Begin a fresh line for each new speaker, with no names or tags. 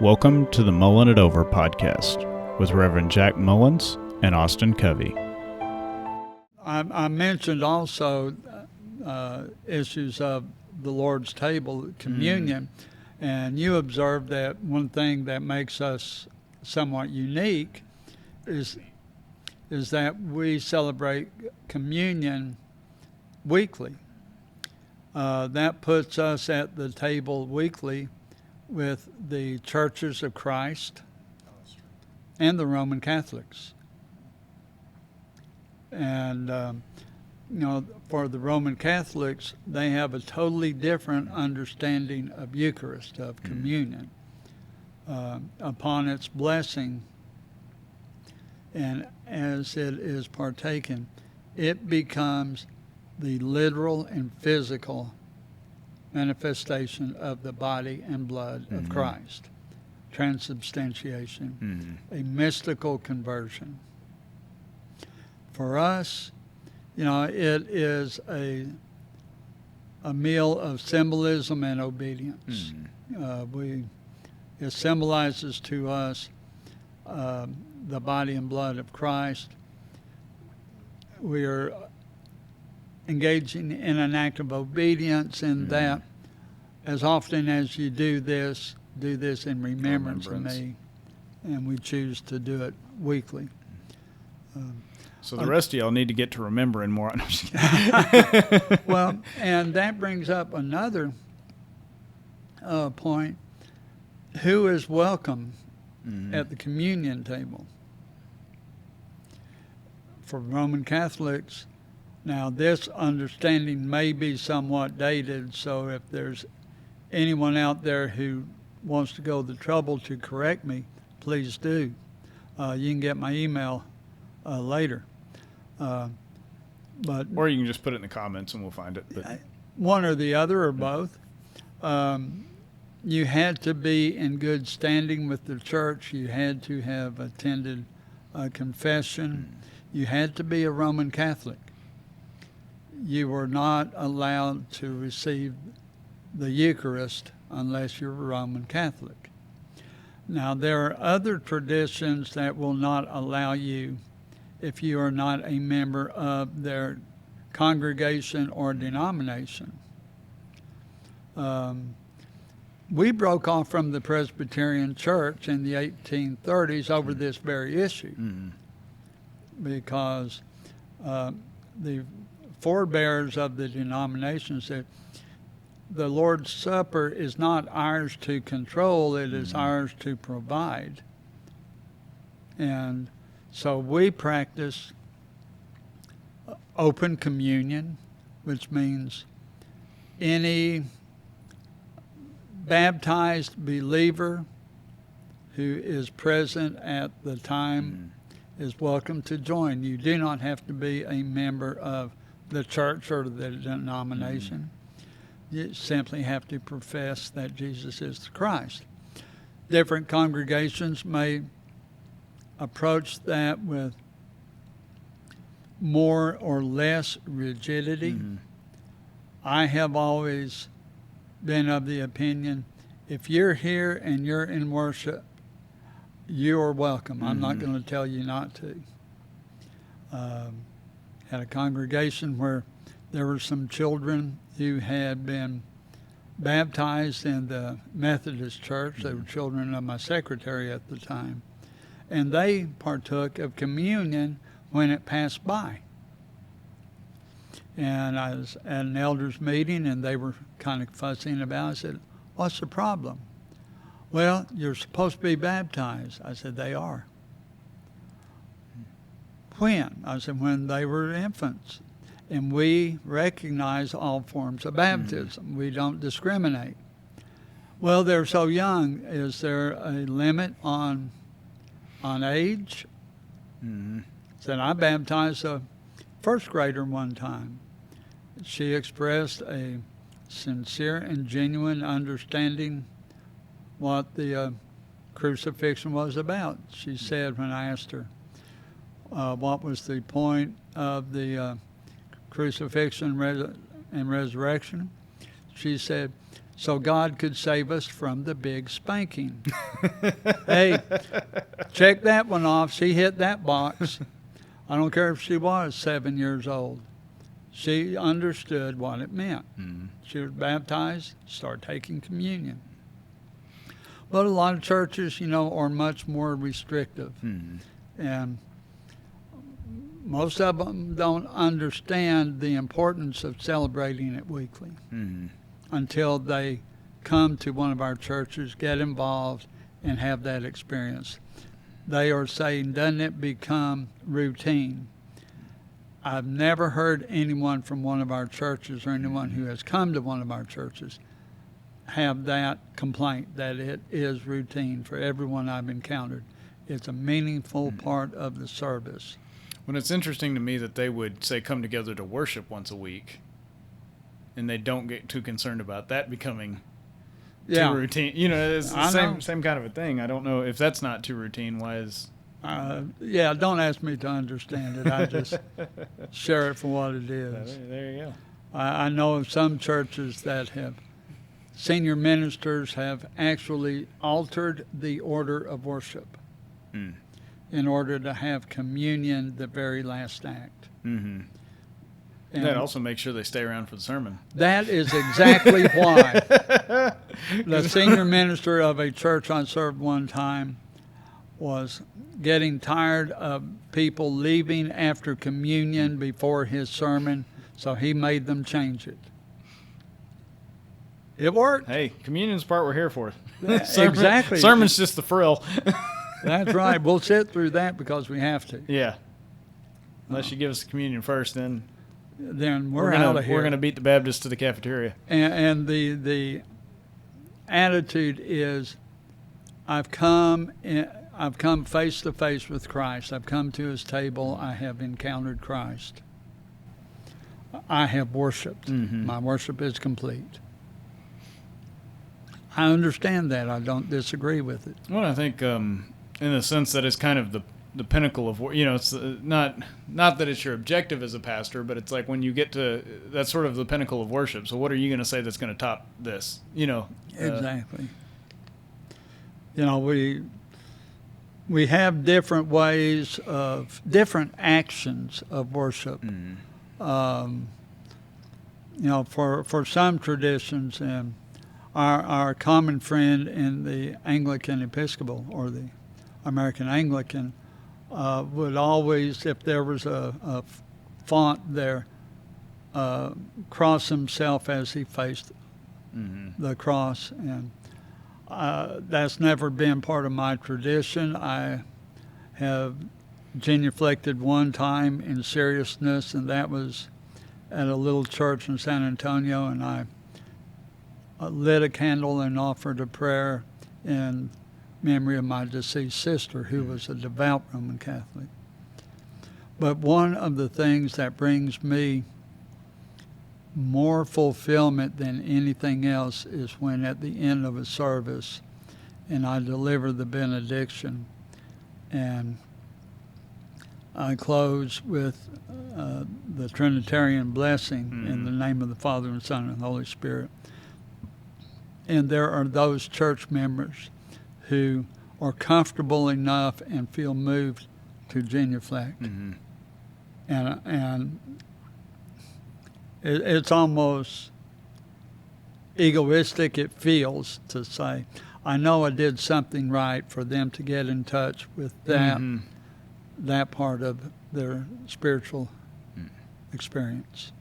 Welcome to the Mullin It Over podcast with Reverend Jack Mullins and Austin Covey.
I mentioned also issues of the Lord's table, communion, and you observed that one thing that makes us somewhat unique is that we celebrate communion weekly. That puts us at the table weekly with the churches of Christ and the Roman Catholics. And, for the Roman Catholics, they have a totally different understanding of Eucharist, of communion. Upon its blessing, and as it is partaken, it becomes the literal and physical manifestation of the body and blood of Christ. Transubstantiation, a mystical conversion. For us, it is a meal of symbolism and obedience. It symbolizes to us the body and blood of Christ. We are engaging in an act of obedience in that as often as you do this in remembrance of me. And we choose to do it weekly.
So the rest of y'all need to get to remembering more.
Well, and that brings up another point. Who is welcome at the communion table? For Roman Catholics, now this understanding may be somewhat dated, so if there's anyone out there who wants to go the trouble to correct me, please do. You can get my email later. Or
you can just put it in the comments and we'll find it. But
one or the other or both. You had to be in good standing with the church. You had to have attended a confession. You had to be a Roman Catholic. You were not allowed to receive the Eucharist unless you're a Roman Catholic. Now, there are other traditions that will not allow you if you are not a member of their congregation or denomination. We broke off from the Presbyterian Church in the 1830s over this very issue because the forebears of the denomination said the Lord's Supper is not ours to control, it is ours to provide. And so we practice open communion, which means any baptized believer who is present at the time is welcome to join. You do not have to be a member of the church or the denomination. You simply have to profess that Jesus is the Christ. Different congregations may approach that with more or less rigidity. I have always been of the opinion, if you're here and you're in worship, you are welcome. I'm not going to tell you not to. Had a congregation where there were some children who had been baptized in the Methodist church. They were children of my secretary at the time. And they partook of communion when it passed by. And I was at an elders meeting and they were kind of fussing about it. I said, what's the problem? Well, you're supposed to be baptized. I said, they are. When? I said, when they were infants. And we recognize all forms of baptism. We don't discriminate. Well, they're so young. Is there a limit on age? Said, I baptized a first grader one time. She expressed a sincere and genuine understanding what the crucifixion was about. She said when I asked her what was the point of the crucifixion and resurrection, she said, so God could save us from the big spanking. Hey, check that one off. She hit that box. I don't care if she was 7 years old. She understood what it meant.
Mm-hmm.
She was baptized, started taking communion. But a lot of churches, are much more restrictive.
Mm-hmm.
And most of them don't understand the importance of celebrating it weekly
Mm-hmm.
until they come to one of our churches, get involved, and have that experience. They are saying, doesn't it become routine? I've never heard anyone from one of our churches or anyone who has come to one of our churches have that complaint that it is routine for everyone I've encountered. It's a meaningful part of the service.
Well, it's interesting to me that they would say come together to worship once a week, and they don't get too concerned about that becoming too routine. It's the same kind of a thing. I don't know if that's not too routine. Why is...
don't ask me to understand it. I just share it for what it is.
There you go.
I know of some churches that senior ministers have actually altered the order of worship in order to have communion the very last act.
Mm-hmm. And that also makes sure they stay around for the sermon.
That is exactly why. The senior minister of a church I served one time was getting tired of people leaving after communion before his sermon, so he made them change it. It worked.
Hey, communion's the part we're here for.
Exactly.
Sermon's just the frill.
That's right. We'll sit through that because we have to.
Yeah. Unless you give us the communion first, then
we're out of here.
We're going to beat the Baptists to the cafeteria.
And the attitude is, I've come face to face with Christ. I've come to his table. I have encountered Christ. I have worshiped.
Mm-hmm.
My worship is complete. I understand that. I don't disagree with it.
Well, I think in the sense that it's kind of the pinnacle of, it's not that it's your objective as a pastor, but it's like when you get to, that's sort of the pinnacle of worship. So what are you going to say that's going to top this?
Exactly. We have different ways of, different actions of worship.
Mm-hmm.
For some traditions, and our common friend in the Anglican Episcopal or the American Anglican would always, if there was a font there, cross himself as he faced the cross. And that's never been part of my tradition. I have genuflected one time in seriousness, and that was at a little church in San Antonio, and I lit a candle and offered a prayer in memory of my deceased sister, who was a devout Roman Catholic. But one of the things that brings me more fulfillment than anything else is when at the end of a service and I deliver the benediction and I close with the Trinitarian blessing in the name of the Father and Son and the Holy Spirit. And there are those church members who are comfortable enough and feel moved to genuflect.
Mm-hmm.
And it's almost egoistic, it feels, to say, I know I did something right for them to get in touch with that part of their spiritual experience.